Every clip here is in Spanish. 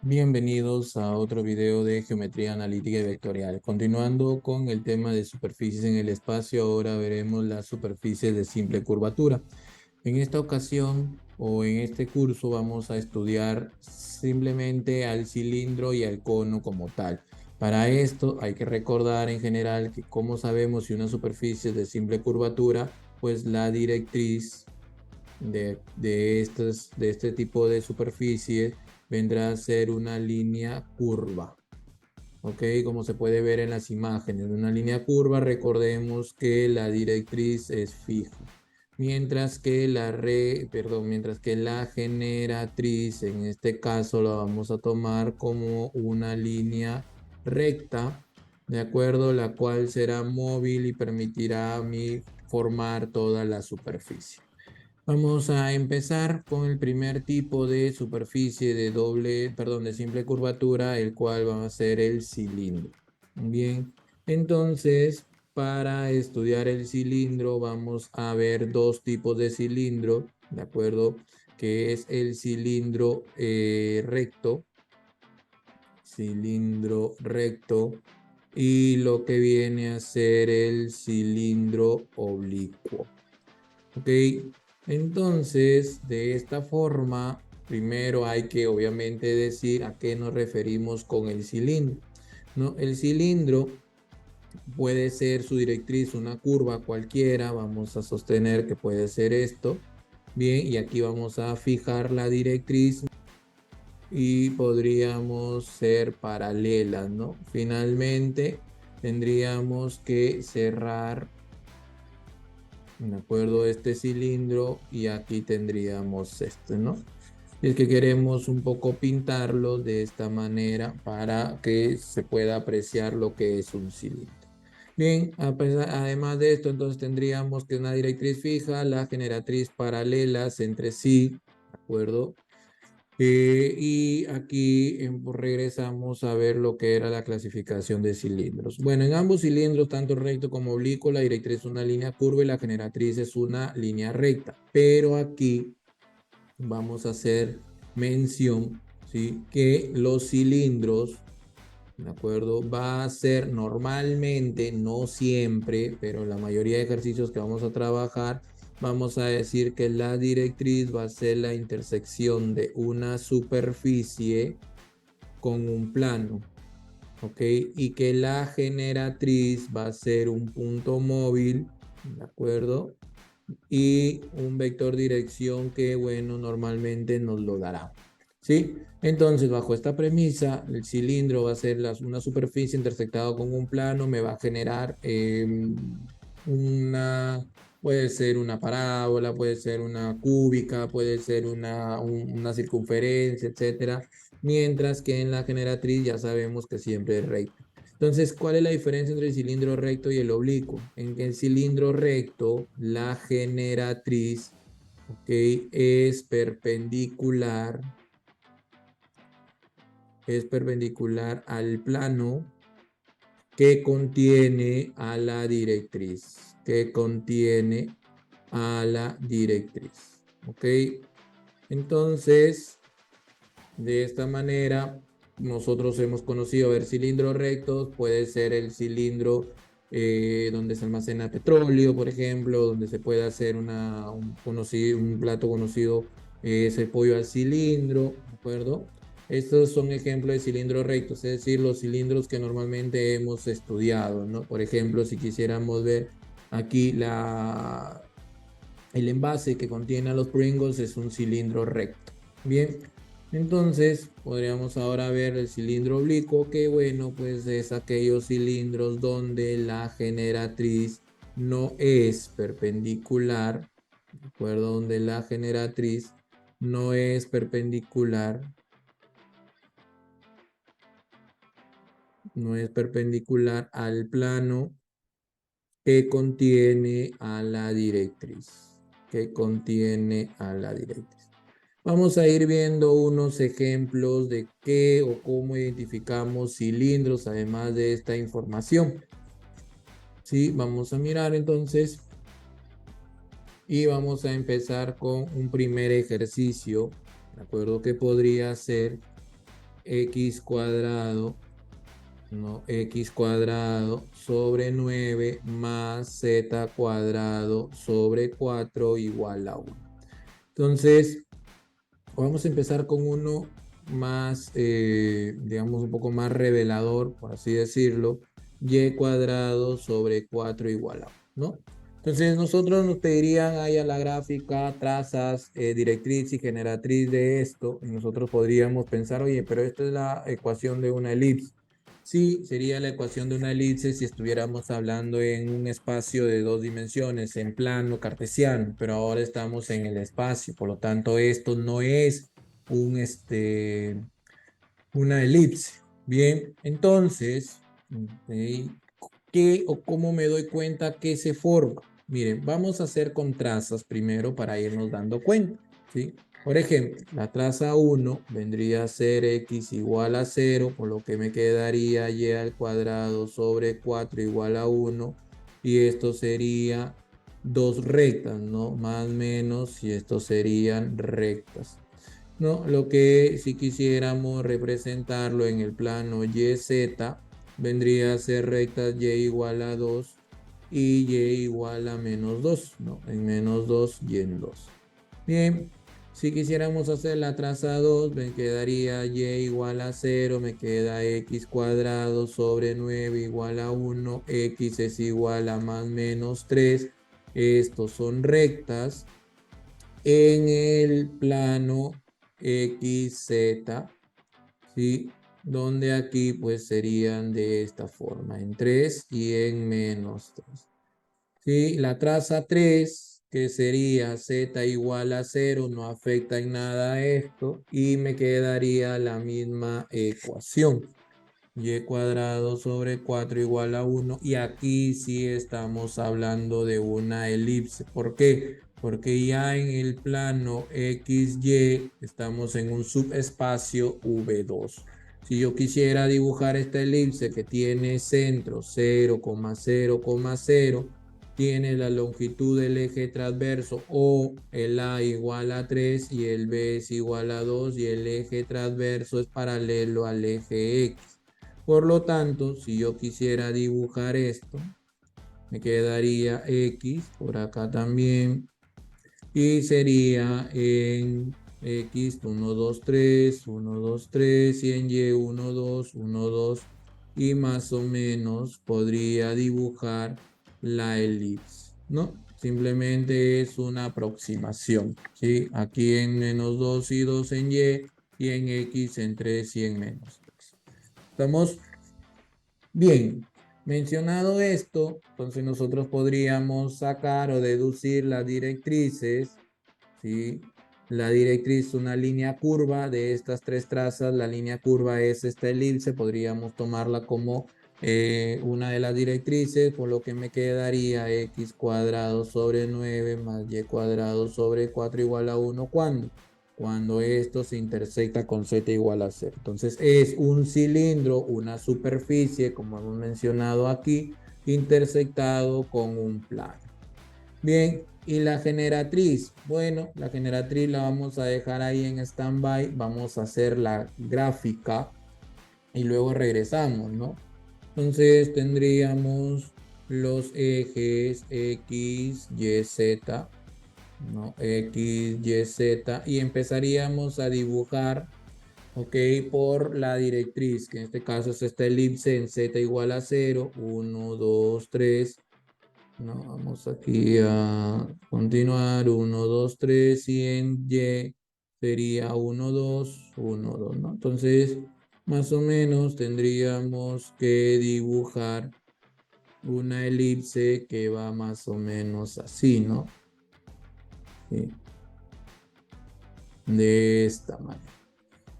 Bienvenidos a otro video de geometría analítica y vectorial. Continuando con el tema de superficies en el espacio, ahora veremos las superficies de simple curvatura. En esta ocasión o en este curso vamos a estudiar simplemente al cilindro y al cono como tal. Para esto hay que recordar en general que como sabemos si una superficie es de simple curvatura, pues la directriz de este tipo de superficie vendrá a ser una línea curva. ¿Ok? Como se puede ver en las imágenes, una línea curva, recordemos que la directriz es fija. Mientras que la generatriz, en este caso, la vamos a tomar como una línea recta, ¿de acuerdo? La cual será móvil y permitirá a mí formar toda la superficie. Vamos a empezar con el primer tipo de superficie de simple curvatura, el cual va a ser el cilindro. Bien, entonces, para estudiar el cilindro vamos a ver dos tipos de cilindro, ¿de acuerdo? Que es el cilindro recto, y lo que viene a ser el cilindro oblicuo. Ok, entonces de esta forma, primero hay que obviamente decir a qué nos referimos con el cilindro, ¿no? El cilindro puede ser su directriz una curva cualquiera, vamos a sostener que puede ser esto, bien, y aquí vamos a fijar la directriz y podríamos ser paralelas, ¿no? Finalmente tendríamos que cerrar, ¿de acuerdo? Este cilindro, y aquí tendríamos este, ¿no? Y es que queremos un poco pintarlo de esta manera para que se pueda apreciar lo que es un cilindro. Bien, además de esto, entonces tendríamos que una directriz fija, la generatriz paralelas entre sí, ¿de acuerdo? Y aquí regresamos a ver lo que era la clasificación de cilindros. Bueno, en ambos cilindros, tanto recto como oblicuo, la directriz es una línea curva y la generatriz es una línea recta. Pero aquí vamos a hacer mención, ¿sí? Que los cilindros, ¿de acuerdo? Va a ser normalmente, no siempre, pero la mayoría de ejercicios que vamos a trabajar, vamos a decir que la directriz va a ser la intersección de una superficie con un plano, ¿ok? Y que la generatriz va a ser un punto móvil, ¿de acuerdo? Y un vector dirección que, bueno, normalmente nos lo dará. ¿Sí? Entonces, bajo esta premisa, el cilindro va a ser una superficie intersectada con un plano, me va a generar una, puede ser una parábola, puede ser una cúbica, puede ser una circunferencia, etcétera. Mientras que en la generatriz ya sabemos que siempre es recta. Entonces, ¿cuál es la diferencia entre el cilindro recto y el oblicuo? En el cilindro recto, la generatriz, ¿ok? Es perpendicular al plano que contiene a la directriz, ¿ok? Entonces, de esta manera, nosotros hemos conocido, ver, cilindros rectos, puede ser el cilindro donde se almacena petróleo, por ejemplo, donde se puede hacer un plato conocido, es el pollo al cilindro, ¿de acuerdo? Estos son ejemplos de cilindros rectos, es decir, los cilindros que normalmente hemos estudiado, ¿no? Por ejemplo, si quisiéramos ver aquí el envase que contiene a los Pringles es un cilindro recto. Bien, entonces podríamos ahora ver el cilindro oblicuo, que bueno, pues es aquellos cilindros donde la generatriz no es perpendicular, ¿de acuerdo? Donde la generatriz no es perpendicular al plano que contiene a la directriz. Vamos a ir viendo unos ejemplos de qué o cómo identificamos cilindros, además de esta información. Sí, vamos a mirar entonces y vamos a empezar con un primer ejercicio, ¿de acuerdo? Que podría ser x cuadrado, ¿no? X cuadrado sobre 9 más z cuadrado sobre 4 igual a 1. Entonces, vamos a empezar con uno más, digamos, un poco más revelador, por así decirlo. Y cuadrado sobre 4 igual a 1, ¿no? Entonces, nosotros nos pedirían ahí a la gráfica trazas, directriz y generatriz de esto. Y nosotros podríamos pensar, oye, pero esta es la ecuación de una elipse. Sí, sería la ecuación de una elipse si estuviéramos hablando en un espacio de 2 dimensiones, en plano cartesiano, pero ahora estamos en el espacio, por lo tanto esto no es un, una elipse. Bien, entonces, ¿qué o cómo me doy cuenta que se forma? Miren, vamos a hacer con trazas primero para irnos dando cuenta, ¿sí? Por ejemplo, la traza 1 vendría a ser x igual a 0, por lo que me quedaría y al cuadrado sobre 4 igual a 1, y esto sería dos rectas, ¿no? Más menos, y esto serían rectas. No, lo que si quisiéramos representarlo en el plano YZ, vendría a ser rectas Y igual a 2 y Y igual a menos 2, ¿no? En menos 2 y en 2. Bien, si quisiéramos hacer la traza 2, me quedaría Y igual a 0, me queda X cuadrado sobre 9 igual a 1, X es igual a más menos 3. Estos son rectas en el plano XZ, ¿sí? Donde aquí pues serían de esta forma, en 3 y en menos 3. ¿Sí? La traza 3, que sería Z igual a 0, no afecta en nada a esto y me quedaría la misma ecuación. Y cuadrado sobre 4 igual a 1. Y aquí sí estamos hablando de una elipse. ¿Por qué? Porque ya en el plano XY estamos en un subespacio V2. Si yo quisiera dibujar esta elipse que tiene centro 0,0,0, tiene la longitud del eje transverso O, el A igual a 3 y el B es igual a 2 y el eje transverso es paralelo al eje X. Por lo tanto, si yo quisiera dibujar esto, me quedaría X por acá también. Y sería en X 1, 2, 3, 1, 2, 3 y en Y 1, 2, 1, 2. Y más o menos podría dibujar la elipse, ¿no? Simplemente es una aproximación, ¿sí? Aquí en menos 2 y 2 en y en X en 3 y en menos 3. ¿Estamos? Bien, mencionado esto, entonces nosotros podríamos sacar o deducir las directrices, ¿sí? La directriz es una línea curva de estas tres trazas. La línea curva es esta elipse, podríamos tomarla como una de las directrices, por lo que me quedaría x cuadrado sobre 9 más y cuadrado sobre 4 igual a 1. ¿Cuándo? Cuando esto se intersecta con z igual a 0. Entonces es un cilindro, una superficie, como hemos mencionado aquí, intersectado con un plano. Bien, y la generatriz, bueno, la generatriz la vamos a dejar ahí en stand-by, vamos a hacer la gráfica y luego regresamos, ¿no? Entonces tendríamos los ejes X, Y, Z, ¿no? X, Y, Z, y empezaríamos a dibujar, ¿ok? Por la directriz, que en este caso es esta elipse en Z igual a 0, 1, 2, 3. No, vamos aquí a continuar. 1, 2, 3 y en Y sería 1, 2, 1, 2, ¿no? Entonces, más o menos tendríamos que dibujar una elipse que va más o menos así, ¿no? Sí. De esta manera.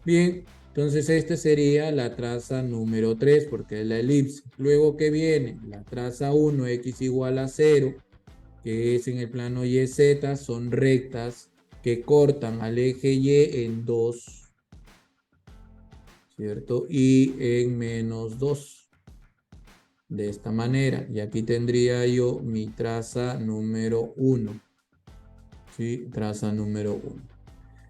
Bien, entonces esta sería la traza número 3 porque es la elipse. Luego que viene la traza 1, x igual a 0, que es en el plano YZ, son rectas que cortan al eje Y en 2, ¿cierto? Y en menos 2, de esta manera. Y aquí tendría yo mi traza número 1, ¿sí? Traza número 1.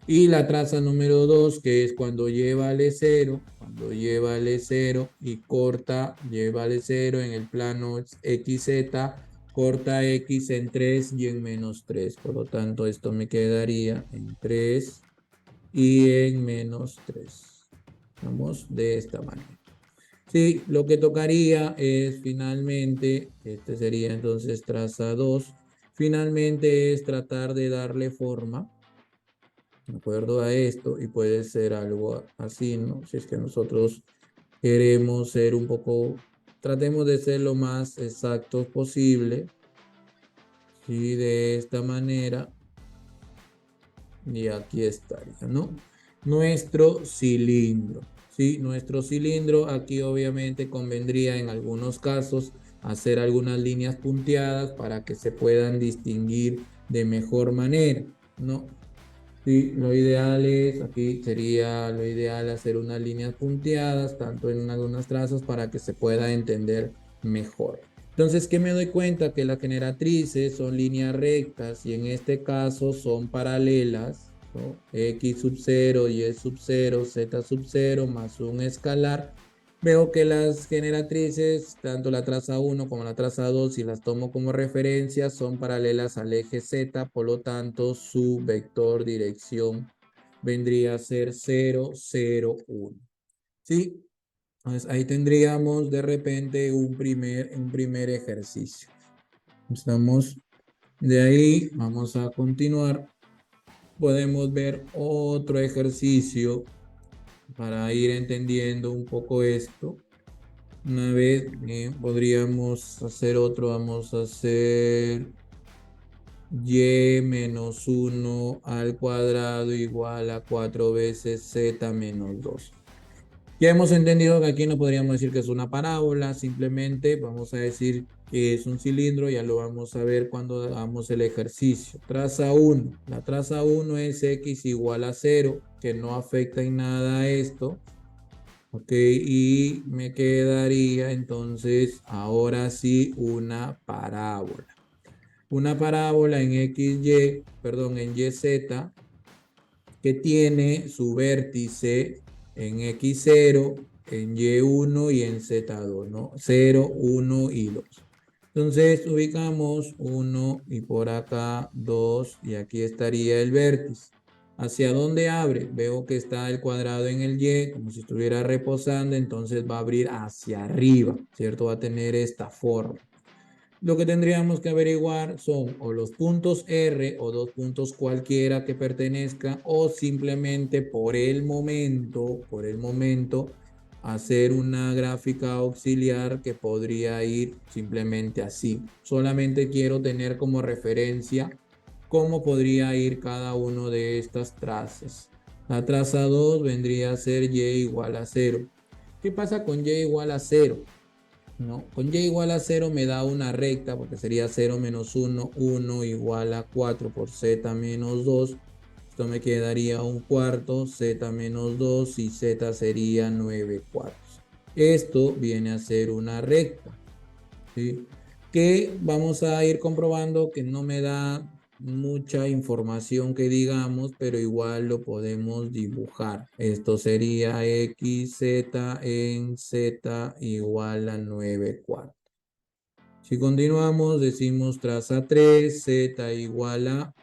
Y la traza número 2, que es cuando lleva al E0, cuando lleva al E0 y corta, lleva al E0 en el plano XZ, corta X en 3 y en -3. Por lo tanto, esto me quedaría en 3 y en -3. Vamos de esta manera. Sí, lo que tocaría es finalmente, este sería entonces traza 2, finalmente es tratar de darle forma, de acuerdo a esto, y puede ser algo así, ¿no? Si es que nosotros queremos ser un poco, tratemos de ser lo más exactos posible, ¿sí? De esta manera, y aquí estaría, ¿no? Nuestro cilindro, ¿sí? Nuestro cilindro, aquí obviamente convendría en algunos casos hacer algunas líneas punteadas para que se puedan distinguir de mejor manera, ¿no? Sí, lo ideal es, aquí sería lo ideal hacer unas líneas punteadas, tanto en algunos trazos para que se pueda entender mejor. Entonces, ¿qué me doy cuenta? Que las generatrices son líneas rectas y en este caso son paralelas, ¿no? X sub 0, Y sub 0, Z sub 0 más un escalar. Veo que las generatrices, tanto la traza 1 como la traza 2, si las tomo como referencia, son paralelas al eje Z, por lo tanto, su vector dirección vendría a ser 0, 0, 1. ¿Sí? Entonces, ahí tendríamos de repente un primer ejercicio. Estamos de ahí, vamos a continuar. Podemos ver otro ejercicio para ir entendiendo un poco esto. Una vez podríamos hacer otro, vamos a hacer y menos 1 al cuadrado igual a 4 veces z menos 2. Ya hemos entendido que aquí no podríamos decir que es una parábola, simplemente vamos a decir que es un cilindro, ya lo vamos a ver cuando hagamos el ejercicio. Traza 1, la traza 1 es x igual a 0, que no afecta en nada a esto. Ok, y me quedaría entonces ahora sí una parábola. Una parábola en XY, perdón, en YZ, que tiene su vértice en X0, en Y1 y en Z2, ¿no? 0, 1 y 2. Entonces ubicamos 1 y por acá 2 y aquí estaría el vértice. ¿Hacia dónde abre? Veo que está el cuadrado en el Y, como si estuviera reposando, entonces va a abrir hacia arriba, ¿cierto? Va a tener esta forma. Lo que tendríamos que averiguar son o los puntos R o dos puntos cualquiera que pertenezca o simplemente por el momento, hacer una gráfica auxiliar que podría ir simplemente así. Solamente quiero tener como referencia cómo podría ir cada uno de estas trazas. La traza 2 vendría a ser Y igual a 0. ¿Qué pasa con Y igual a 0? ¿No? Con Y igual a 0 me da una recta, porque sería 0 menos 1, 1 igual a 4 por Z menos 2. Esto me quedaría un cuarto, Z menos 2 y Z sería 9 cuartos. Esto viene a ser una recta, ¿sí? Que vamos a ir comprobando que no me da mucha información que digamos, pero igual lo podemos dibujar. Esto sería XZ en Z igual a 9 cuartos. Si continuamos, decimos traza 3, Z igual a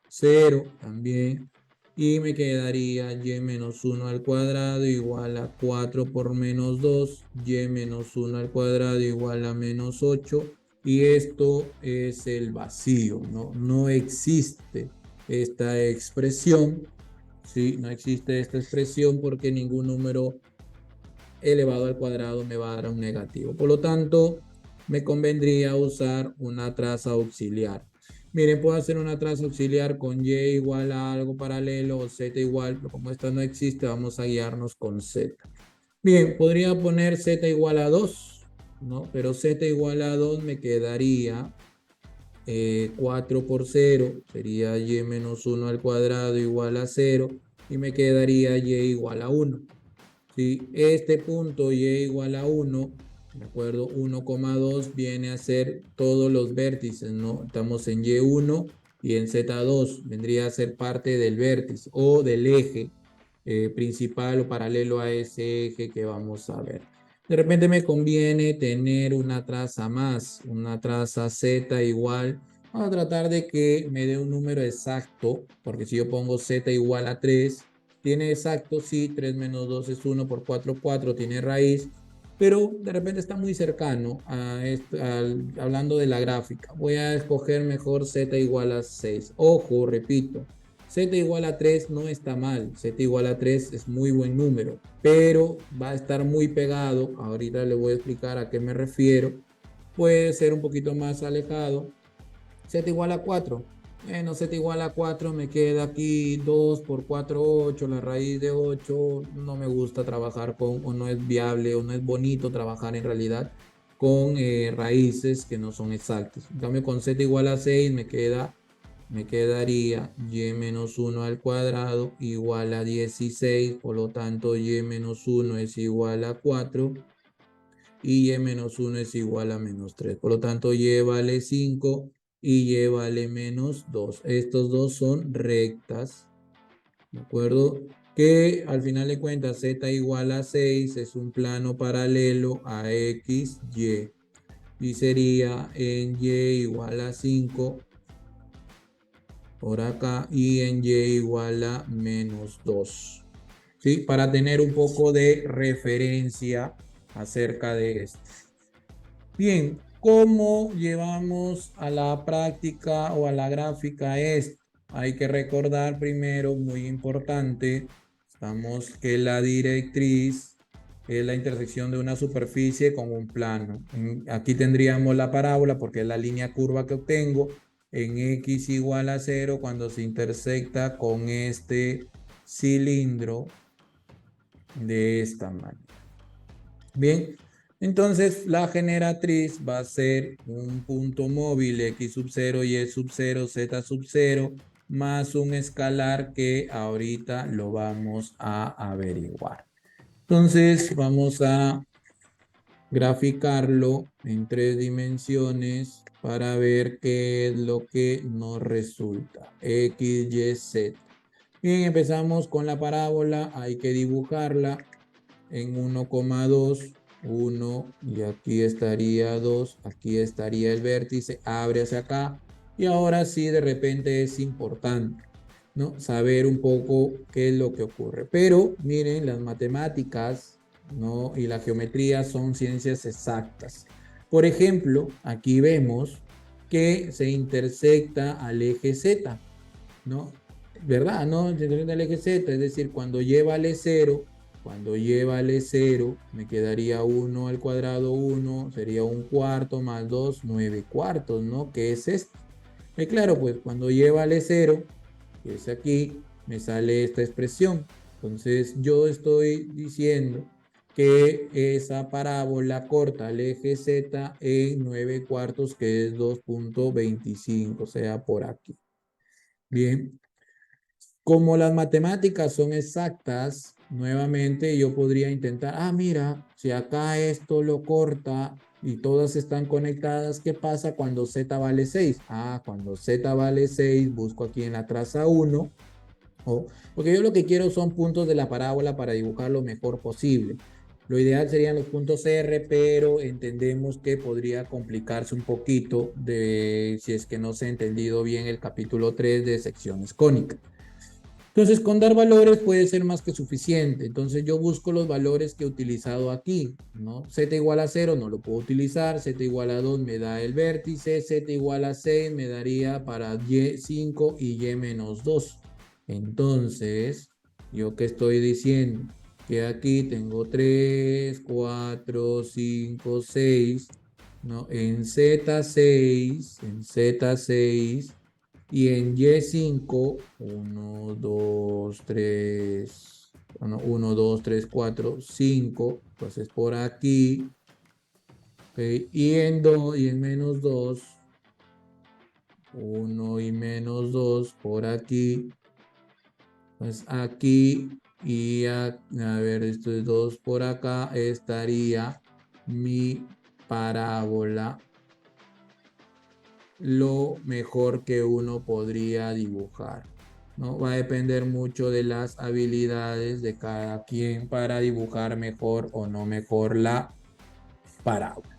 0 también. Y me quedaría Y menos 1 al cuadrado igual a 4 por menos 2. Y menos 1 al cuadrado igual a menos 8. Y esto es el vacío, ¿no? No existe esta expresión, ¿sí? No existe esta expresión porque ningún número elevado al cuadrado me va a dar un negativo. Por lo tanto, me convendría usar una traza auxiliar. Miren, puedo hacer una traza auxiliar con Y igual a algo paralelo o Z igual, pero como esta no existe, vamos a guiarnos con Z. Bien, podría poner Z igual a 2, ¿no? Pero Z igual a 2 me quedaría 4 por 0, sería Y menos 1 al cuadrado igual a 0, y me quedaría Y igual a 1. Si este punto Y igual a 1, ¿de acuerdo? 1,2 viene a ser todos los vértices, ¿no? Estamos en Y1 y en Z2 vendría a ser parte del vértice o del eje principal o paralelo a ese eje que vamos a ver. De repente me conviene tener una traza más, una traza Z igual. Vamos a tratar de que me dé un número exacto, porque si yo pongo Z igual a 3, tiene exacto, sí, 3 menos 2 es 1 por 4, 4, tiene raíz, pero de repente está muy cercano a hablando de la gráfica. Voy a escoger mejor Z igual a 6. Ojo, repito, Z igual a 3 no está mal, Z igual a 3 es muy buen número, pero va a estar muy pegado, ahorita le voy a explicar a qué me refiero, puede ser un poquito más alejado, Z igual a 4. Bueno, Z igual a 4 me queda aquí 2 por 4, 8, la raíz de 8, no me gusta trabajar con, o no es viable, o no es bonito trabajar en realidad con raíces que no son exactas. En cambio, con Z igual a 6 me quedaría y menos 1 al cuadrado igual a 16, por lo tanto y menos 1 es igual a 4 y y menos 1 es igual a menos 3. Por lo tanto, y vale 5 y y vale menos 2. Estos dos son rectas, ¿de acuerdo? Que al final de cuentas z igual a 6 es un plano paralelo a x, y sería en y igual a 5 por acá y en y igual a menos 2. ¿Sí? Para tener un poco de referencia acerca de esto. Bien, ¿cómo llevamos a la práctica o a la gráfica esto? Hay que recordar primero, muy importante, estamos que la directriz es la intersección de una superficie con un plano. Aquí tendríamos la parábola porque es la línea curva que obtengo en x igual a 0 cuando se intersecta con este cilindro de esta manera. Bien, entonces la generatriz va a ser un punto móvil x sub 0, y sub 0, z sub 0, más un escalar que ahorita lo vamos a averiguar. Entonces vamos a graficarlo en 3 dimensiones para ver qué es lo que nos resulta. X, Y, Z. Bien, empezamos con la parábola, hay que dibujarla en 1,2, 1, y aquí estaría 2, aquí estaría el vértice, abre hacia acá, y ahora sí de repente es importante, ¿no? Saber un poco qué es lo que ocurre. Pero miren, las matemáticas, ¿no? Y la geometría son ciencias exactas. Por ejemplo, aquí vemos que se intersecta al eje Z, ¿no? ¿Verdad? ¿No? Se intersecta al eje Z, es decir, cuando lleva vale 0, cuando y vale 0, me quedaría 1 al cuadrado 1, sería un cuarto más 2, 9 cuartos, ¿no? ¿Qué es esto? Y claro, pues cuando y vale 0, que es aquí, me sale esta expresión. Entonces yo estoy diciendo que esa parábola corta el eje Z en 9 cuartos, que es 2,25, o sea, por aquí. Bien, como las matemáticas son exactas, nuevamente yo podría intentar, mira, si acá esto lo corta y todas están conectadas, ¿qué pasa cuando z vale 6? Cuando z vale 6, busco aquí en la traza 1, porque yo lo que quiero son puntos de la parábola para dibujar lo mejor posible. Lo ideal serían los puntos R, pero entendemos que podría complicarse un poquito si es que no se ha entendido bien el capítulo 3 de secciones cónicas. Entonces, con dar valores puede ser más que suficiente. Entonces, yo busco los valores que he utilizado aquí, ¿no? Z igual a 0 no lo puedo utilizar, Z igual a 2 me da el vértice, Z igual a 6 me daría para Y5 y Y menos 2. Entonces, ¿yo qué estoy diciendo? Que aquí tengo 3, 4, 5, 6, ¿no? En Z6, y en Y5, 1, 2, 3, bueno, 1, 2, 3, 4, 5, entonces por aquí, ¿okay? Y en 2, y en menos 2, 1 y menos 2, por aquí, pues aquí, y a ver, esto es 2 por acá, estaría mi parábola lo mejor que uno podría dibujar, ¿no? Va a depender mucho de las habilidades de cada quien para dibujar mejor o no mejor la parábola.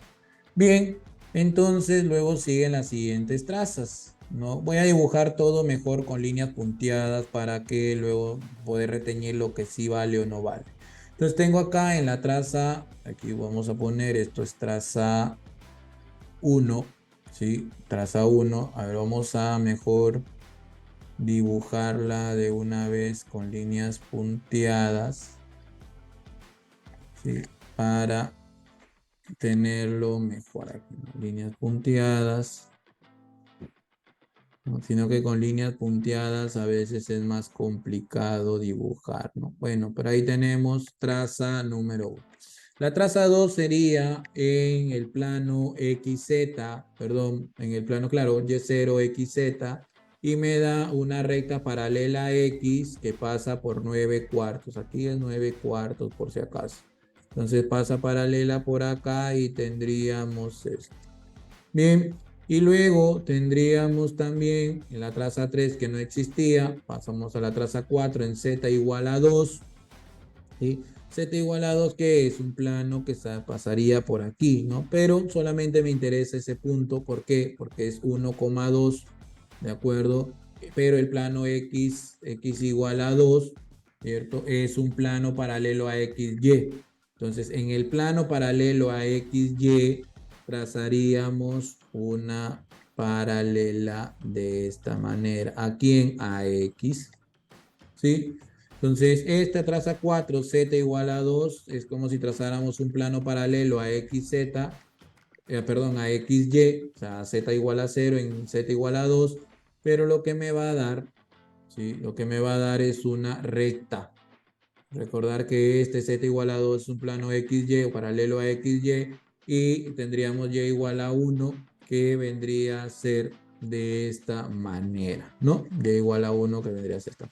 Bien, entonces luego siguen las siguientes trazas, ¿no? Voy a dibujar todo mejor con líneas punteadas para que luego poder reteñir lo que sí vale o no vale. Entonces tengo acá en la traza, aquí vamos a poner, esto es traza 1, ¿sí? Traza 1. A ver, vamos a mejor dibujarla de una vez con líneas punteadas, ¿sí? Para tenerlo mejor aquí, ¿no? Líneas punteadas, ¿no? Sino que con líneas punteadas a veces es más complicado dibujar, ¿no? Bueno, por ahí tenemos traza número 1. La traza 2 sería en el plano XZ, perdón, en el plano, claro, Y0, XZ, y me da una recta paralela a X que pasa por 9 cuartos. Aquí es 9 cuartos por si acaso. Entonces pasa paralela por acá y tendríamos esto. Bien, y luego tendríamos también en la traza 3 que no existía, pasamos a la traza 4 en Z igual a 2, ¿sí? Z igual a 2 que es un plano que pasaría por aquí, ¿no? Pero solamente me interesa ese punto, ¿por qué? Porque es 1,2, ¿de acuerdo? Pero el plano X igual a 2, ¿cierto? Es un plano paralelo a XY. Entonces, en el plano paralelo a XY, trazaríamos una paralela de esta manera. ¿A quién? A X, ¿sí? Entonces, esta traza 4, Z igual a 2, es como si trazáramos un plano paralelo a XZ, perdón, a XY, o sea, Z igual a 0 en Z igual a 2, pero lo que me va a dar, ¿sí? Lo que me va a dar es una recta. Recordar que este Z igual a 2 es un plano XY o paralelo a XY y tendríamos Y igual a 1 que vendría a ser de esta manera, ¿no? Y igual a 1 que vendría a ser esta.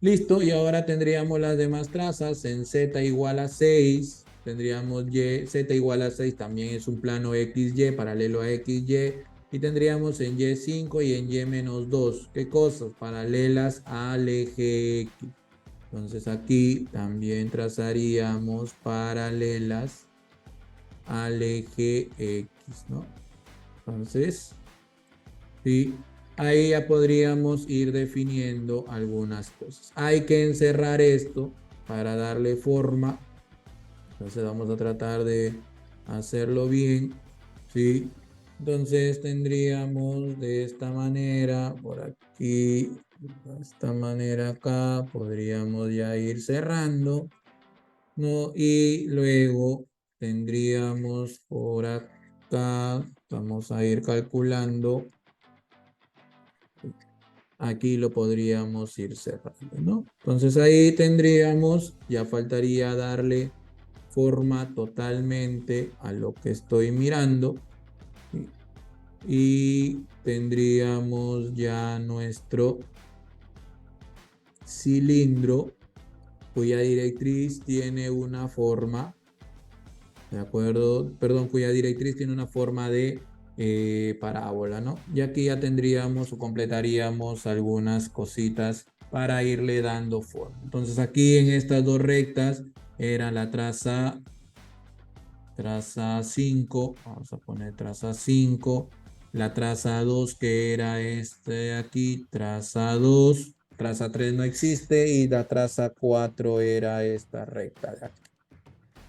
Listo, y ahora tendríamos las demás trazas en Z igual a 6, tendríamos Z igual a 6, también es un plano XY, paralelo a XY, y tendríamos en Y5 y en Y menos 2, ¿qué cosas? Paralelas al eje X. Entonces aquí también trazaríamos paralelas al eje X, ¿no? Entonces, sí, ahí ya podríamos ir definiendo algunas cosas. Hay que encerrar esto para darle forma. Entonces vamos a tratar de hacerlo bien, ¿sí? Entonces tendríamos de esta manera, por aquí, de esta manera acá, podríamos ya ir cerrando, ¿no? Y luego tendríamos por acá, vamos a ir calculando. Aquí lo podríamos ir cerrando, ¿no? Entonces ahí tendríamos, ya faltaría darle forma totalmente a lo que estoy mirando. Y tendríamos ya nuestro cilindro cuya directriz tiene una forma, ¿de acuerdo? Perdón, cuya directriz tiene una forma de parábola, ¿no? Y aquí ya tendríamos o completaríamos algunas cositas para irle dando forma. Entonces aquí en estas dos rectas era la traza 5, vamos a poner traza 5, la traza 2 que era este de aquí, traza 2, traza 3 no existe y la traza 4 era esta recta de aquí.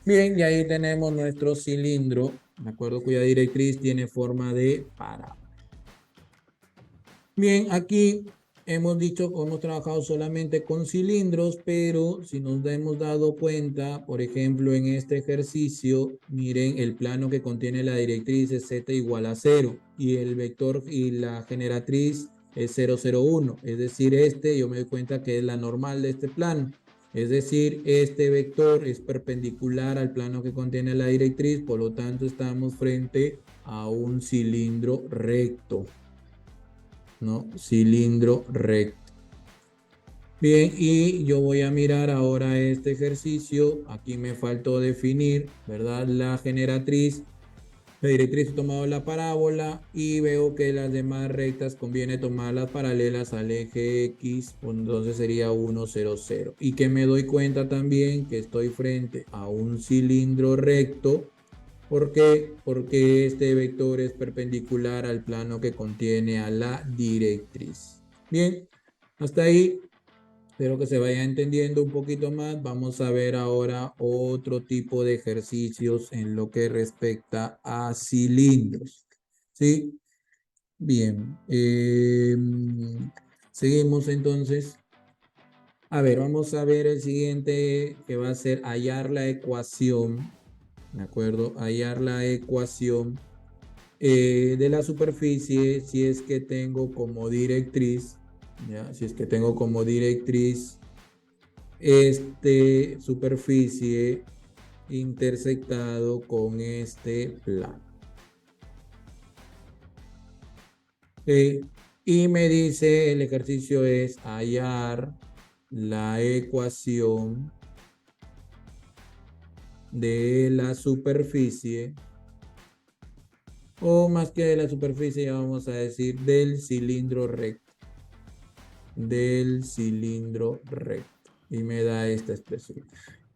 Bien, y ahí tenemos nuestro cilindro, ¿de acuerdo? Cuya directriz tiene forma de parábola. Bien, aquí hemos dicho que hemos trabajado solamente con cilindros, pero si nos hemos dado cuenta, por ejemplo, en este ejercicio, miren, el plano que contiene la directriz es z igual a 0 y el vector y la generatriz es 0, 0, 1. Es decir, yo me doy cuenta que es la normal de este plano. Es decir, este vector es perpendicular al plano que contiene la directriz, por lo tanto estamos frente a un cilindro recto, ¿no? Cilindro recto. Bien, y yo voy a mirar ahora este ejercicio. Aquí me faltó definir, ¿verdad? La generatriz. La directriz he tomado la parábola y veo que las demás rectas conviene tomarlas paralelas al eje X, pues entonces sería 1, 0, 0. Y que me doy cuenta también que estoy frente a un cilindro recto. ¿Por qué? Porque este vector es perpendicular al plano que contiene a la directriz. Bien, hasta ahí. Espero que se vaya entendiendo un poquito más. Vamos a ver ahora otro tipo de ejercicios en lo que respecta a cilindros. ¿Sí? Bien. Seguimos entonces. A ver, vamos a ver el siguiente que va a ser hallar la ecuación. ¿De acuerdo? Hallar la ecuación de la superficie si es que tengo como directriz. ¿Ya? Si es que tengo como directriz este superficie intersectado con este plano. Y me dice, el ejercicio es hallar la ecuación de la superficie, o más que de la superficie, vamos a decir del cilindro recto. Del cilindro recto. Y me da esta expresión.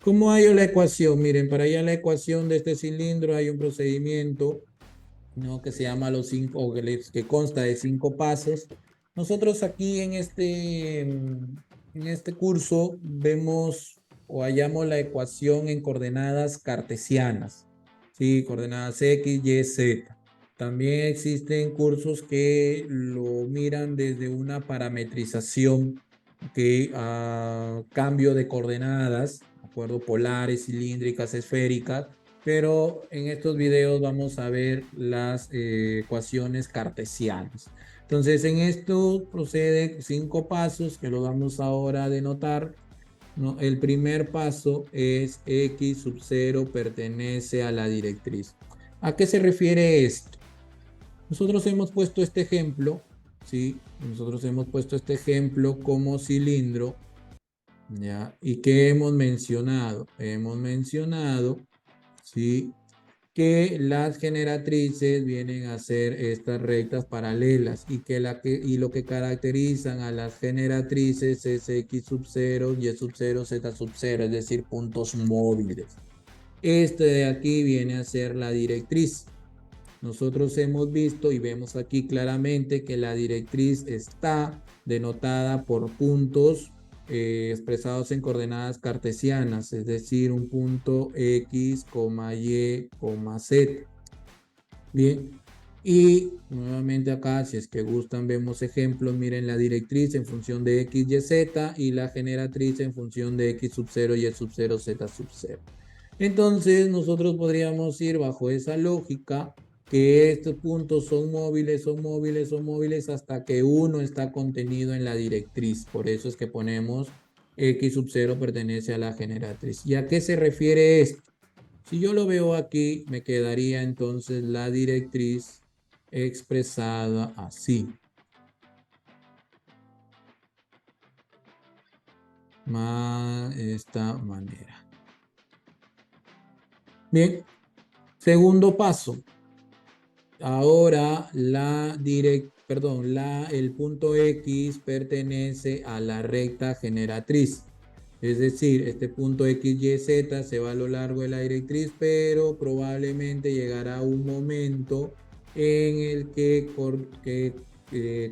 ¿Cómo hallo la ecuación? Miren, para hallar la ecuación de este cilindro hay un procedimiento, ¿no?, que se llama los 5, o que consta de 5 pasos. Nosotros aquí en este curso vemos o hallamos la ecuación en coordenadas cartesianas, ¿sí? Coordenadas X, Y, Z. También existen cursos que lo miran desde una parametrización, que cambio de coordenadas, ¿de acuerdo? Polares, cilíndricas, esféricas. Pero en estos videos vamos a ver las ecuaciones cartesianas. Entonces, en esto procede 5 pasos que lo vamos ahora a denotar, ¿no? El primer paso es X sub 0 pertenece a la directriz. ¿A qué se refiere esto? Nosotros hemos puesto este ejemplo, ¿sí? Nosotros hemos puesto este ejemplo como cilindro, ¿ya? ¿Y qué hemos mencionado? Hemos mencionado, ¿sí?, que las generatrices vienen a ser estas rectas paralelas y y lo que caracterizan a las generatrices es X sub 0, Y sub 0, Z sub 0, es decir, puntos móviles. Este de aquí viene a ser la directriz. Nosotros hemos visto y vemos aquí claramente que la directriz está denotada por puntos expresados en coordenadas cartesianas, es decir, un punto X, Y, Z. Bien, y nuevamente acá, si es que gustan, vemos ejemplos. Miren, la directriz en función de X, Y, Z, y la generatriz en función de X sub 0, Y sub 0, Z sub 0. Entonces, nosotros podríamos ir bajo esa lógica, que estos puntos son móviles, son móviles, son móviles, hasta que uno está contenido en la directriz. Por eso es que ponemos X sub 0 pertenece a la generatriz. ¿Y a qué se refiere esto? Si yo lo veo aquí, me quedaría entonces la directriz expresada así. De esta manera. Bien, segundo paso. Ahora el punto X pertenece a la recta generatriz. Es decir, este punto X, Y, Z se va a lo largo de la directriz, pero probablemente llegará un momento en el que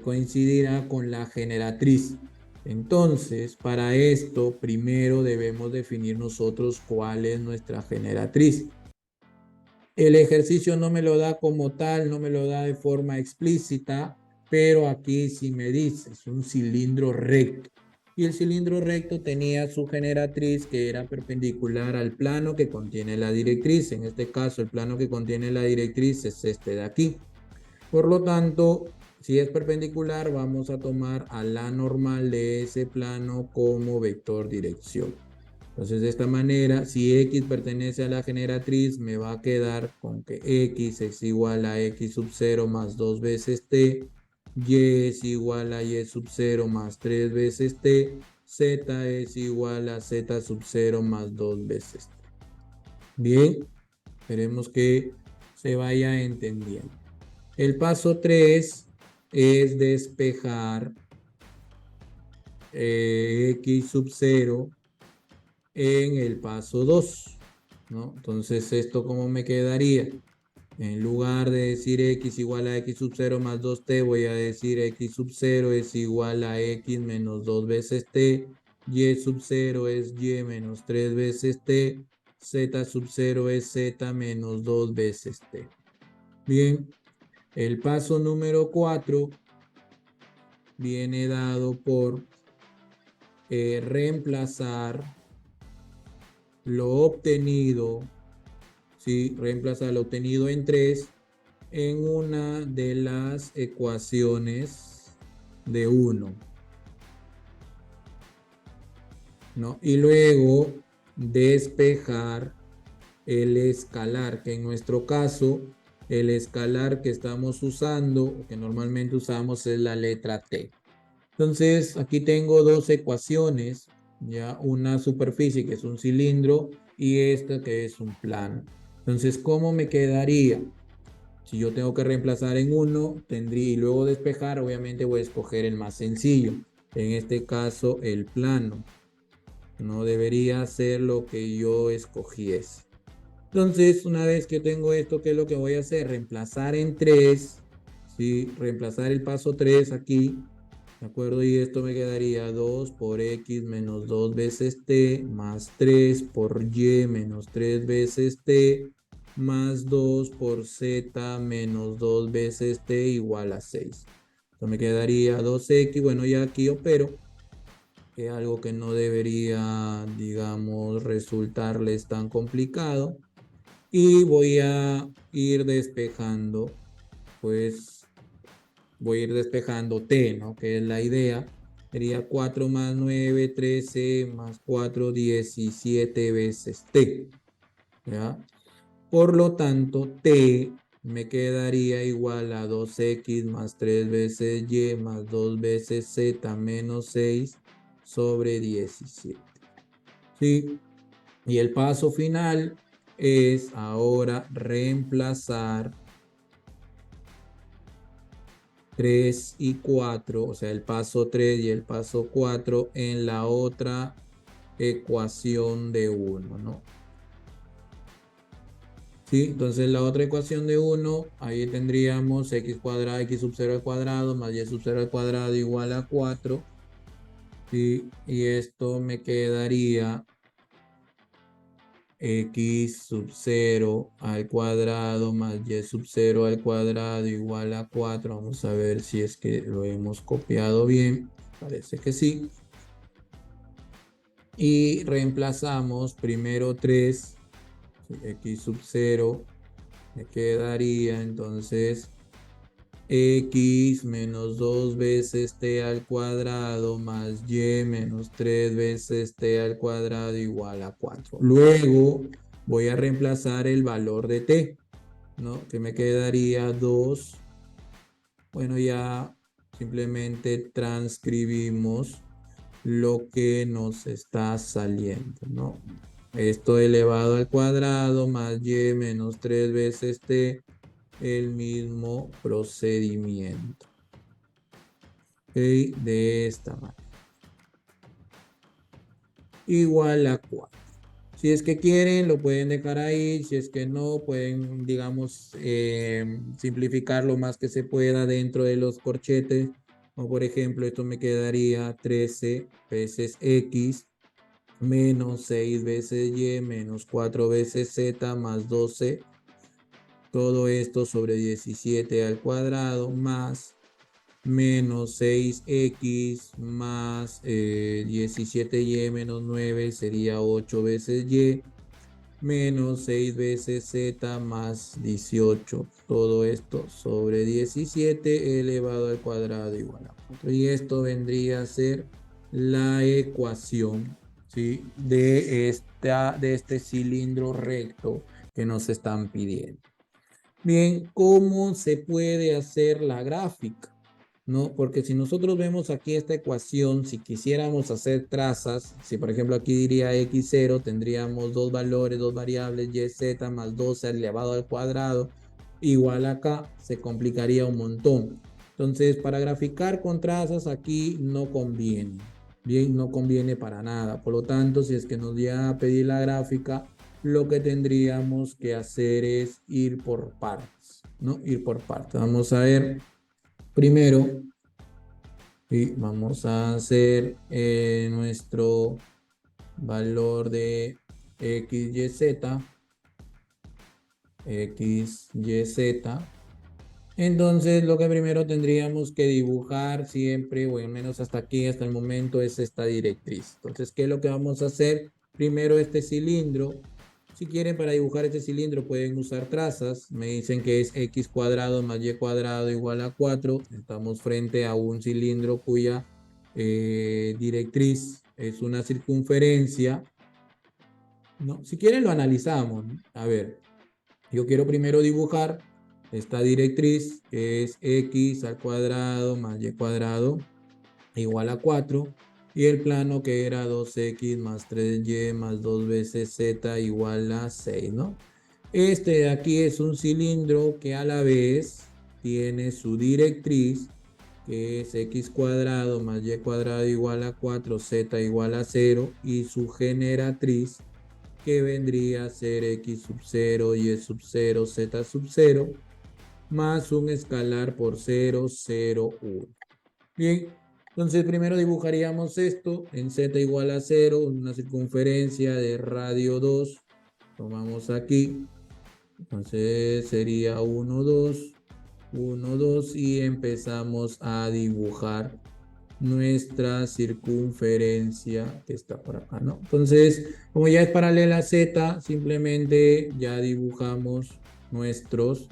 coincidirá con la generatriz. Entonces, para esto, primero debemos definir nosotros cuál es nuestra generatriz. El ejercicio no me lo da como tal, no me lo da de forma explícita, pero aquí sí me dice, es un cilindro recto. Y el cilindro recto tenía su generatriz que era perpendicular al plano que contiene la directriz. En este caso, el plano que contiene la directriz es este de aquí. Por lo tanto, si es perpendicular, vamos a tomar a la normal de ese plano como vector dirección. Entonces, de esta manera, si X pertenece a la generatriz, me va a quedar con que X es igual a X sub 0 más 2 veces T, Y es igual a Y sub 0 más 3 veces T, Z es igual a Z sub 0 más 2 veces T. Bien, esperemos que se vaya entendiendo. El paso 3 es despejar x sub 0 en el paso 2, ¿no? Entonces, ¿esto cómo me quedaría? En lugar de decir x igual a x sub 0 más 2t, voy a decir x sub 0 es igual a x menos 2 veces t, y sub 0 es y menos 3 veces t, z sub 0 es z menos 2 veces t. Bien, el paso número 4 viene dado por reemplazar lo obtenido, ¿sí? Reemplazar lo obtenido en 3 en una de las ecuaciones de 1, ¿no? Y luego despejar el escalar, que en nuestro caso, el escalar que estamos usando, o que normalmente usamos, es la letra T. Entonces, aquí tengo dos ecuaciones, ya una superficie que es un cilindro y esta que es un plano. Entonces, ¿cómo me quedaría? Si yo tengo que reemplazar en uno, tendría y luego despejar, obviamente voy a escoger el más sencillo. En este caso, el plano. No debería ser lo que yo escogiese. Entonces, una vez que tengo esto, ¿qué es lo que voy a hacer? Reemplazar en 3, ¿sí? Reemplazar el paso 3 aquí, ¿de acuerdo? Y esto me quedaría 2 por x menos 2 veces t, más 3 por y menos 3 veces t, más 2 por z menos 2 veces t igual a 6. Esto me quedaría 2x, bueno, ya aquí opero, que es algo que no debería, digamos, resultarles tan complicado. Y voy a ir despejando, pues voy a ir despejando t, ¿no? Que es la idea. Sería 4 más 9, 13 más 4, 17 veces t, ¿ya? Por lo tanto, t me quedaría igual a 2x más 3 veces y más 2 veces z menos 6 sobre 17. ¿Sí? Y el paso final es ahora reemplazar 3 y 4, o sea, el paso 3 y el paso 4 en la otra ecuación de 1, ¿no? ¿Sí? Entonces la otra ecuación de 1, ahí tendríamos x cuadrado, x sub 0 al cuadrado más y sub 0 al cuadrado igual a 4. ¿Sí? Y esto me quedaría x sub 0 al cuadrado más y sub 0 al cuadrado igual a 4. Vamos a ver si es que lo hemos copiado bien. Parece que sí. Y reemplazamos primero 3, x sub 0, me quedaría entonces x menos 2 veces t al cuadrado más y menos 3 veces t al cuadrado igual a 4. Luego voy a reemplazar el valor de t, ¿no? Que me quedaría 2. Bueno, ya simplemente transcribimos lo que nos está saliendo, ¿no? Esto elevado al cuadrado más y menos 3 veces t, el mismo procedimiento. ¿Ok? De esta manera. Igual a 4. Si es que quieren, lo pueden dejar ahí. Si es que no, pueden, digamos, simplificar lo más que se pueda dentro de los corchetes. O por ejemplo, esto me quedaría 13 veces x menos 6 veces y menos 4 veces z más 12. Todo esto sobre 17 al cuadrado más menos 6x más 17y menos 9 sería 8 veces y menos 6 veces z más 18. Todo esto sobre 17 elevado al cuadrado igual a 4. Y esto vendría a ser la ecuación, ¿sí? de este cilindro recto que nos están pidiendo. Bien, ¿cómo se puede hacer la gráfica? ¿No? Porque si nosotros vemos aquí esta ecuación, si quisiéramos hacer trazas, si por ejemplo aquí diría x0, tendríamos dos valores, dos variables, y, z más 12 elevado al cuadrado, igual acá se complicaría un montón. Entonces, para graficar con trazas aquí no conviene. Bien, no conviene para nada. Por lo tanto, si es que nos llega a pedir la gráfica, lo que tendríamos que hacer es ir por partes, ¿no? Ir por partes. Vamos a ver primero y vamos a hacer nuestro valor de x, y, z. X, Y, Z. Entonces, lo que primero tendríamos que dibujar siempre, o al menos hasta aquí, hasta el momento, es esta directriz. Entonces, ¿qué es lo que vamos a hacer? Primero este cilindro. Si quieren, para dibujar este cilindro pueden usar trazas. Me dicen que es x cuadrado más y cuadrado igual a 4. Estamos frente a un cilindro cuya directriz es una circunferencia, ¿no? Si quieren, lo analizamos, ¿no? A ver. Yo quiero primero dibujar esta directriz, que es x al cuadrado más y cuadrado igual a 4. Y el plano que era 2x más 3y más 2 veces z igual a 6, ¿no? Este de aquí es un cilindro que a la vez tiene su directriz, que es x cuadrado más y cuadrado igual a 4, z igual a 0, y su generatriz, que vendría a ser x sub 0, y sub 0, z sub 0, más un escalar por 0, 0, 1. Bien, entonces primero dibujaríamos esto en z igual a 0, una circunferencia de radio 2. Tomamos aquí, entonces sería 1, 2, 1, 2, y empezamos a dibujar nuestra circunferencia que está por acá, ¿no? Entonces, como ya es paralela a Z, simplemente ya dibujamos nuestras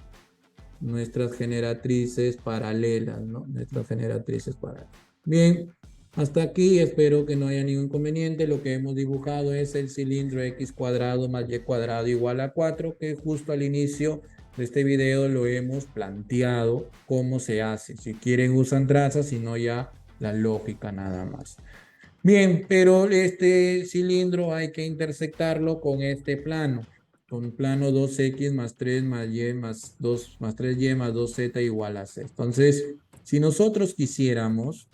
generatrices paralelas, ¿no? Nuestras generatrices paralelas. Bien, hasta aquí espero que no haya ningún inconveniente. Lo que hemos dibujado es el cilindro x cuadrado más y cuadrado igual a 4, que justo al inicio de este video lo hemos planteado cómo se hace. Si quieren usan trazas, si no ya la lógica nada más. Bien, pero este cilindro hay que intersectarlo con este plano, con plano 2x más 3 más y más 2 más 3y más 2z igual a 6. Entonces, si nosotros quisiéramos,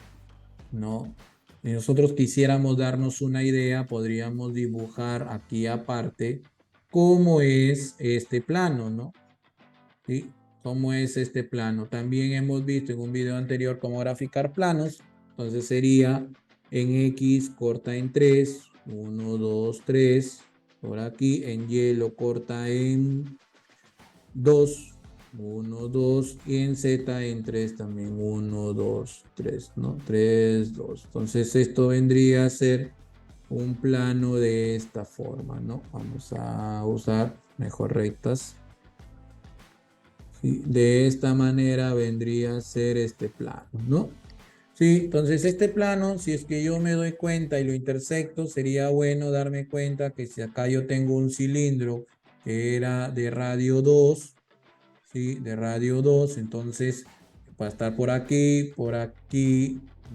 ¿no? Si nosotros quisiéramos darnos una idea, podríamos dibujar aquí aparte cómo es este plano, ¿no? ¿Sí? ¿Cómo es este plano? También hemos visto en un video anterior cómo graficar planos. Entonces sería en X corta en 3, 1, 2, 3. Por aquí en Y lo corta en 2, 1, 2. Y en Z en 3 también, 1, 2, 3, ¿no? 3, 2. Entonces esto vendría a ser un plano de esta forma, ¿no? Vamos a usar mejor rectas. ¿Sí? De esta manera vendría a ser este plano, ¿no? Sí, entonces este plano, si es que yo me doy cuenta y lo intersecto, sería bueno darme cuenta que si acá yo tengo un cilindro que era de radio 2, ¿sí? De radio 2, entonces va a estar por aquí,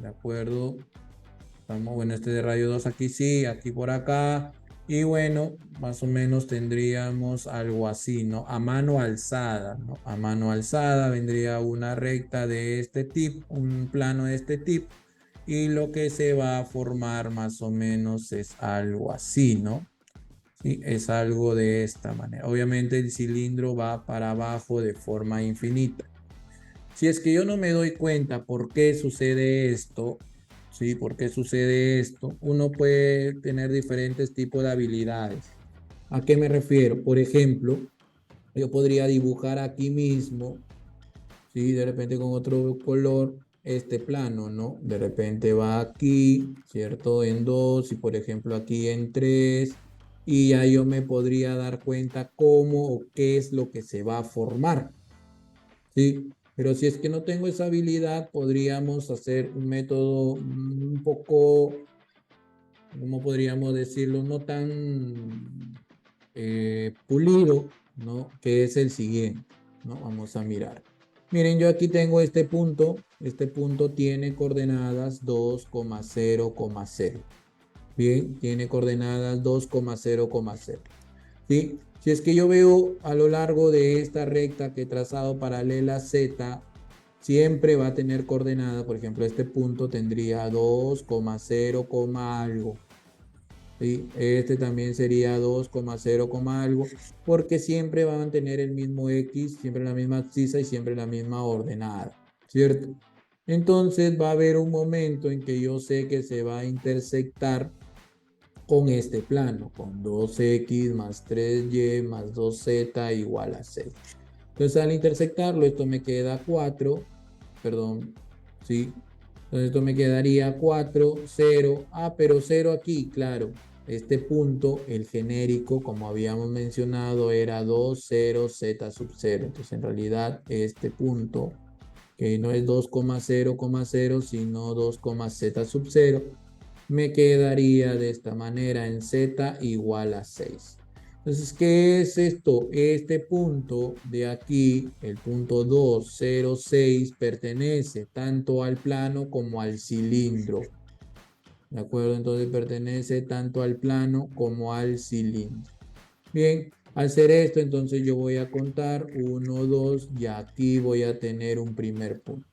¿de acuerdo? Vamos, bueno, este de radio 2 aquí sí, aquí por acá. Y bueno, más o menos tendríamos algo así, ¿no? A mano alzada, ¿no? A mano alzada vendría una recta de este tipo, un plano de este tipo. Y lo que se va a formar más o menos es algo así, ¿no? Sí, es algo de esta manera. Obviamente el cilindro va para abajo de forma infinita. Si es que yo no me doy cuenta por qué sucede esto, ¿sí? ¿Por qué sucede esto? Uno puede tener diferentes tipos de habilidades. ¿A qué me refiero? Por ejemplo, yo podría dibujar aquí mismo, ¿sí? De repente con otro color, este plano, ¿no? De repente va aquí, ¿cierto? En 2 y por ejemplo aquí en 3. Y ya yo me podría dar cuenta cómo o qué es lo que se va a formar. Sí, pero si es que no tengo esa habilidad, podríamos hacer un método un poco, ¿cómo podríamos decirlo? No tan pulido, ¿no? Que es el siguiente, ¿no? Vamos a mirar. Miren, yo aquí tengo este punto tiene coordenadas 2,0,0. Bien, tiene coordenadas 2,0,0. ¿Sí? Si es que yo veo a lo largo de esta recta que he trazado paralela a Z, siempre va a tener coordenada, por ejemplo, este punto tendría 2,0, algo. ¿Sí? Este también sería 2,0, algo, porque siempre van a tener el mismo X, siempre la misma abscisa y siempre la misma ordenada, ¿cierto? Entonces va a haber un momento en que yo sé que se va a intersectar con este plano, con 2x más 3y más 2z igual a 6. Entonces al intersectarlo, esto me queda 4, perdón, ¿sí? Entonces esto me quedaría 4, 0. Ah, pero 0 aquí, claro. Este punto, el genérico, como habíamos mencionado, era 2, 0, z sub 0. Entonces en realidad este punto, que no es 2,0,0, sino 2,z sub 0, me quedaría de esta manera en z igual a 6. Entonces, ¿qué es esto? Este punto de aquí, el punto 2, 0, 6, pertenece tanto al plano como al cilindro. ¿De acuerdo? Entonces pertenece tanto al plano como al cilindro. Bien, al hacer esto, entonces yo voy a contar 1, 2 y aquí voy a tener un primer punto.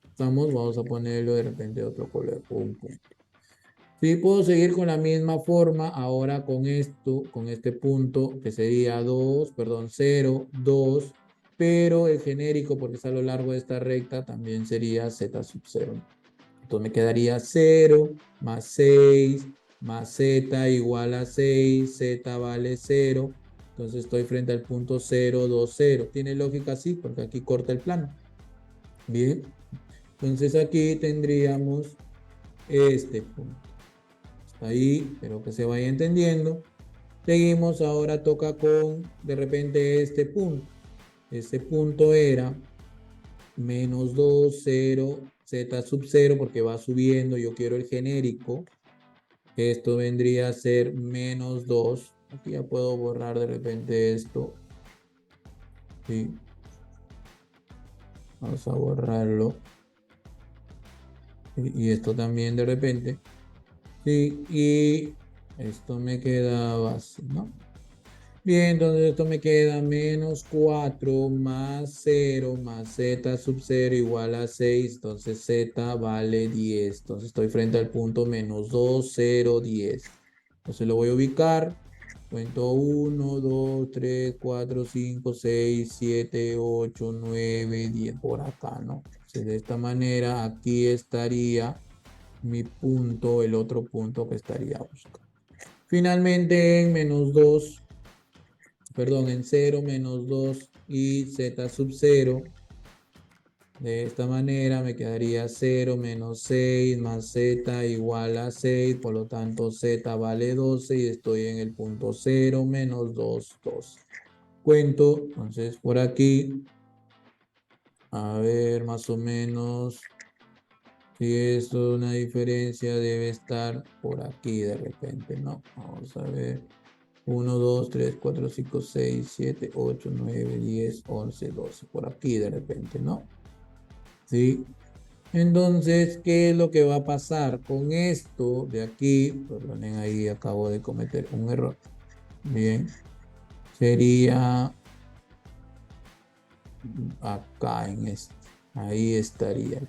¿Estamos? Vamos a ponerlo de repente de otro color, un punto. Sí, puedo seguir con la misma forma ahora con esto, con este punto que sería 2, perdón, 0, 2, pero el genérico, porque está a lo largo de esta recta, también sería z sub 0. Entonces me quedaría 0 más 6 más z igual a 6, z vale 0. Entonces estoy frente al punto 0, 2, 0. Tiene lógica así, porque aquí corta el plano. Bien, entonces aquí tendríamos este punto. Ahí, espero que se vaya entendiendo. Seguimos, ahora toca con, de repente, este punto. Este punto era menos 2, 0, z sub 0, porque va subiendo, yo quiero el genérico. Esto vendría a ser menos 2. Aquí ya puedo borrar de repente esto. Sí. Vamos a borrarlo. Y esto también de repente. Sí, y esto me quedaba así, ¿no? Bien, entonces esto me queda menos 4 más 0 más z sub 0 igual a 6. Entonces z vale 10. Entonces estoy frente al punto menos 2, 0, 10. Entonces lo voy a ubicar. Cuento 1, 2, 3, 4, 5, 6, 7, 8, 9, 10 por acá, ¿no? Entonces de esta manera aquí estaría mi punto, el otro punto que estaría buscando. Finalmente en menos 2, perdón, en 0, menos 2 y z sub 0. De esta manera me quedaría 0 menos 6 más z igual a 6. Por lo tanto, z vale 12 y estoy en el punto 0 menos 2, 2. Cuento, entonces por aquí, a ver, más o menos, si esto es una diferencia, debe estar por aquí de repente, ¿no? Vamos a ver. 1, 2, 3, 4, 5, 6, 7, 8, 9, 10, 11, 12. Por aquí de repente, ¿no? ¿Sí? Entonces, ¿qué es lo que va a pasar con esto de aquí? Perdonen, ahí acabo de cometer un error. Bien. Sería acá en este. Ahí estaría.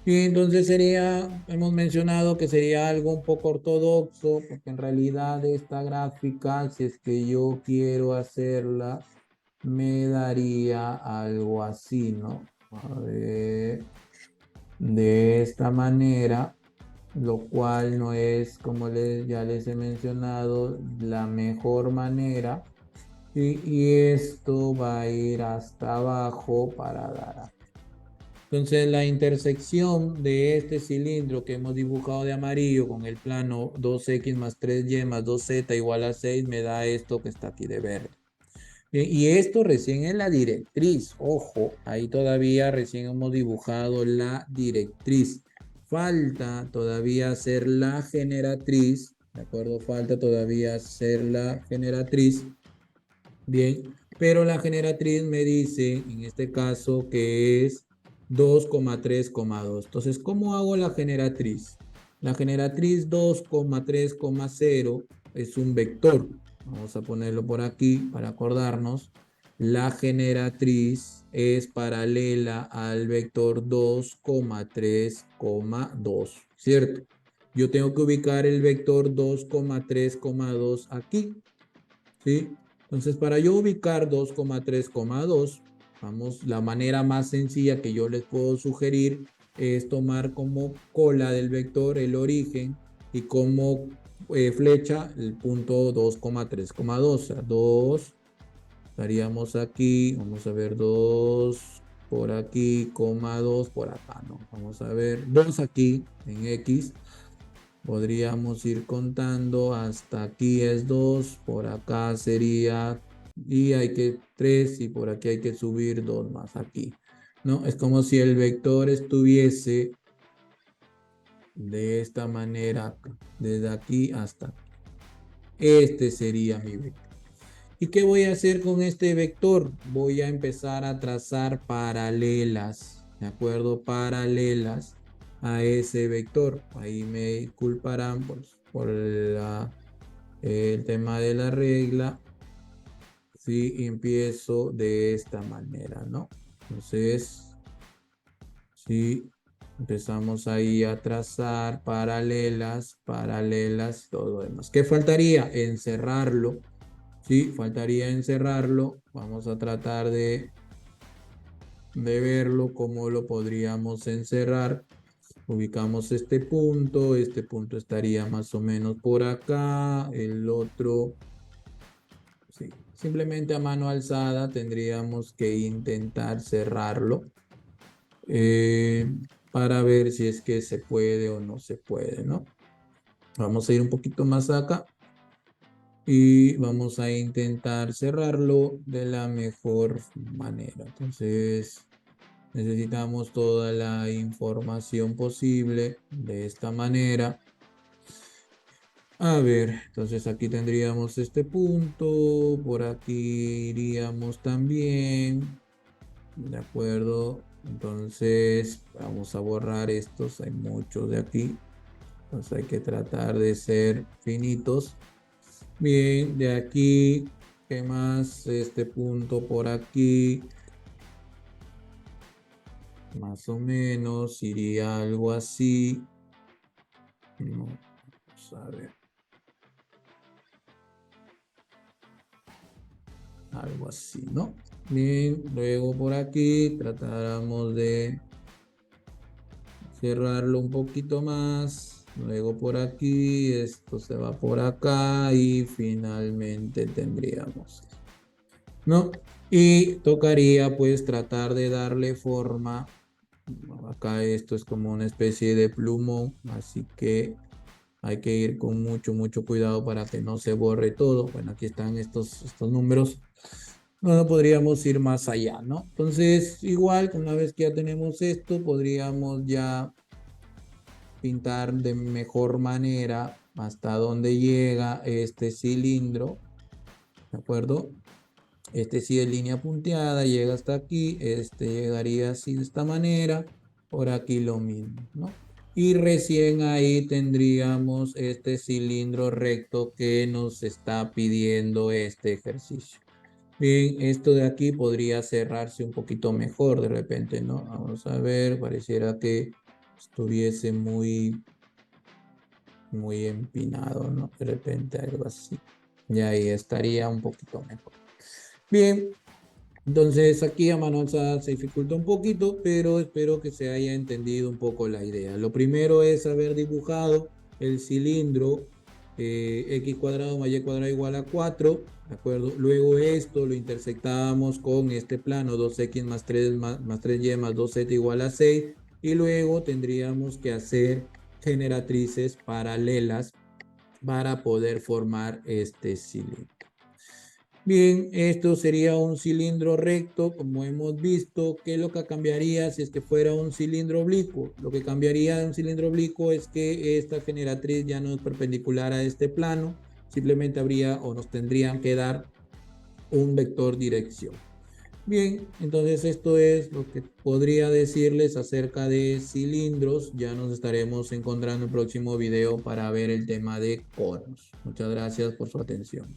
Y entonces sería, hemos mencionado que sería algo un poco ortodoxo, porque en realidad esta gráfica, si es que yo quiero hacerla, me daría algo así, ¿no? A ver, de esta manera, lo cual no es, como ya les he mencionado, la mejor manera. Y esto va a ir hasta abajo para dar aquí. Entonces la intersección de este cilindro que hemos dibujado de amarillo con el plano 2x más 3y más 2z igual a 6 me da esto que está aquí de verde. Y esto recién es la directriz. Ojo, ahí todavía recién hemos dibujado la directriz. Falta todavía hacer la generatriz. ¿De acuerdo? Falta todavía hacer la generatriz. Bien, pero la generatriz me dice, en este caso, que es 2,3,2. Entonces, ¿cómo hago la generatriz? La generatriz 2,3,0 es un vector. Vamos a ponerlo por aquí para acordarnos. La generatriz es paralela al vector 2,3,2, ¿cierto? Yo tengo que ubicar el vector 2,3,2 aquí, ¿sí? Entonces, para yo ubicar 2,3,2, vamos, la manera más sencilla que yo les puedo sugerir es tomar como cola del vector el origen y como flecha el punto 2,3,2. O sea, 2, estaríamos aquí, vamos a ver 2 por aquí, coma 2 por acá, ¿no? Vamos a ver 2 aquí en X. Podríamos ir contando hasta aquí es 2, por acá sería, y hay que 3 y por aquí hay que subir 2 más aquí, ¿no? Es como si el vector estuviese de esta manera, desde aquí hasta aquí. Este sería mi vector. ¿Y qué voy a hacer con este vector? Voy a empezar a trazar paralelas, ¿de acuerdo? Paralelas a ese vector. Ahí me culparán por el tema de la regla. Sí, y empiezo de esta manera, ¿no? Entonces, sí, empezamos ahí a trazar paralelas, paralelas, todo lo demás. ¿Qué faltaría? Encerrarlo. Sí, faltaría encerrarlo. Vamos a tratar de verlo, cómo lo podríamos encerrar. Ubicamos este punto estaría más o menos por acá, el otro, sí, simplemente a mano alzada tendríamos que intentar cerrarlo para ver si es que se puede o no se puede, ¿no? Vamos a ir un poquito más acá. Y vamos a intentar cerrarlo de la mejor manera. Entonces, necesitamos toda la información posible de esta manera. A ver, entonces aquí tendríamos este punto, por aquí iríamos también, ¿de acuerdo? Entonces, vamos a borrar estos, hay muchos de aquí. Entonces hay que tratar de ser finitos. Bien, de aquí, ¿qué más? Este punto por aquí, más o menos, iría algo así. No, vamos a ver. Algo así, ¿no? Bien, luego por aquí tratáramos de cerrarlo un poquito más. Luego por aquí, esto se va por acá y finalmente tendríamos, ¿no? Y tocaría pues tratar de darle forma. Acá esto es como una especie de plumón, así que hay que ir con mucho, mucho cuidado para que no se borre todo. Bueno, aquí están estos números. No podríamos ir más allá, ¿no? Entonces, igual, una vez que ya tenemos esto, podríamos ya pintar de mejor manera hasta donde llega este cilindro, ¿de acuerdo? Este sí es línea punteada, llega hasta aquí, este llegaría así de esta manera, por aquí lo mismo, ¿no? Y recién ahí tendríamos este cilindro recto que nos está pidiendo este ejercicio. Bien, esto de aquí podría cerrarse un poquito mejor de repente, ¿no? Vamos a ver, pareciera que estuviese muy empinado, ¿no? De repente algo así. Y ahí estaría un poquito mejor. Bien, entonces aquí a mano alzada se dificulta un poquito, pero espero que se haya entendido un poco la idea. Lo primero es haber dibujado el cilindro x cuadrado más y cuadrado igual a 4, ¿de acuerdo? Luego esto lo intersectábamos con este plano 2x más 3 más 3y más 2z igual a 6 y luego tendríamos que hacer generatrices paralelas para poder formar este cilindro. Bien, esto sería un cilindro recto, como hemos visto. ¿Qué es lo que cambiaría si es que fuera un cilindro oblicuo? Lo que cambiaría de un cilindro oblicuo es que esta generatriz ya no es perpendicular a este plano, simplemente habría o nos tendrían que dar un vector dirección. Bien, entonces esto es lo que podría decirles acerca de cilindros. Ya nos estaremos encontrando en el próximo video para ver el tema de conos. Muchas gracias por su atención.